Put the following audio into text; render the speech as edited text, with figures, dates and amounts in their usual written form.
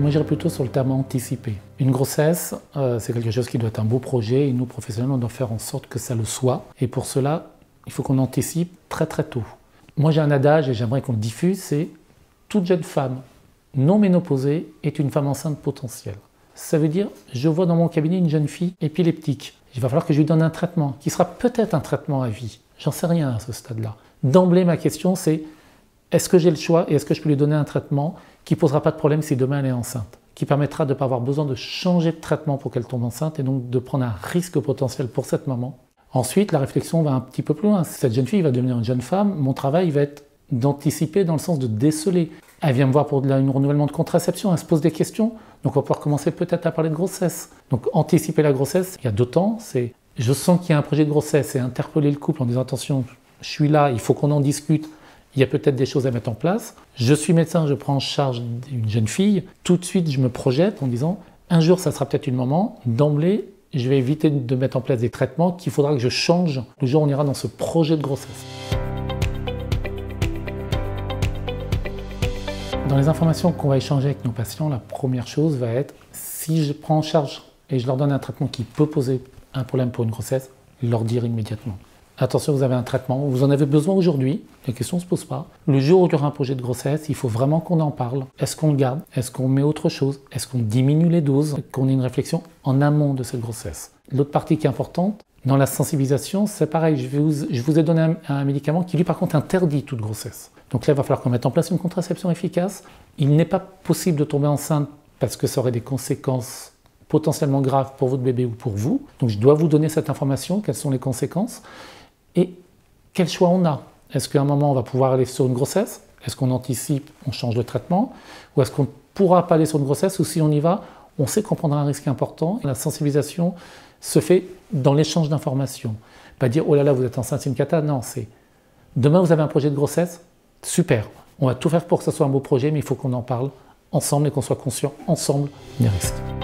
Moi, j'irais plutôt sur le terme anticiper. Une grossesse, c'est quelque chose qui doit être un beau projet et nous, professionnels, on doit faire en sorte que ça le soit. Et pour cela, il faut qu'on anticipe très très tôt. Moi, j'ai un adage et j'aimerais qu'on le diffuse, c'est « toute jeune femme non ménopausée est une femme enceinte potentielle ». Ça veut dire, je vois dans mon cabinet une jeune fille épileptique. Il va falloir que je lui donne un traitement, qui sera peut-être un traitement à vie. J'en sais rien à ce stade-là. D'emblée, ma question, c'est est-ce que j'ai le choix et est-ce que je peux lui donner un traitement qui ne posera pas de problème si demain elle est enceinte, qui permettra de ne pas avoir besoin de changer de traitement pour qu'elle tombe enceinte et donc de prendre un risque potentiel pour cette maman. Ensuite, la réflexion va un petit peu plus loin. Si cette jeune fille va devenir une jeune femme, mon travail va être d'anticiper dans le sens de déceler. Elle vient me voir pour un renouvellement de contraception, elle se pose des questions, donc on va pouvoir commencer peut-être à parler de grossesse. Donc anticiper la grossesse, il y a deux temps, c'est je sens qu'il y a un projet de grossesse et interpeller le couple en disant attention, je suis là, il faut qu'on en discute, il y a peut-être des choses à mettre en place. Je suis médecin, je prends en charge une jeune fille, tout de suite je me projette en disant un jour ça sera peut-être une maman, d'emblée je vais éviter de mettre en place des traitements qu'il faudra que je change le jour où on ira dans ce projet de grossesse. Dans les informations qu'on va échanger avec nos patients, la première chose va être, si je prends en charge et je leur donne un traitement qui peut poser un problème pour une grossesse, leur dire immédiatement. Attention, vous avez un traitement, vous en avez besoin aujourd'hui, la question ne se pose pas. Le jour où il y aura un projet de grossesse, il faut vraiment qu'on en parle. Est-ce qu'on le garde? Est-ce qu'on met autre chose? Est-ce qu'on diminue les doses? Qu'on ait une réflexion en amont de cette grossesse. L'autre partie qui est importante, dans la sensibilisation, c'est pareil, je vous ai donné un médicament qui lui par contre interdit toute grossesse. Donc là, il va falloir qu'on mette en place une contraception efficace. Il n'est pas possible de tomber enceinte parce que ça aurait des conséquences potentiellement graves pour votre bébé ou pour vous. Donc je dois vous donner cette information, quelles sont les conséquences et quel choix on a. Est-ce qu'à un moment on va pouvoir aller sur une grossesse? Est-ce qu'on anticipe, on change de traitement? Ou est-ce qu'on ne pourra pas aller sur une grossesse? Ou si on y va, on sait qu'on prendra un risque important. La sensibilisation se fait dans l'échange d'informations. Pas dire oh là là vous êtes enceinte, c'est une cata. Non, c'est demain vous avez un projet de grossesse, super. On va tout faire pour que ce soit un beau projet, mais il faut qu'on en parle ensemble et qu'on soit conscient ensemble des risques.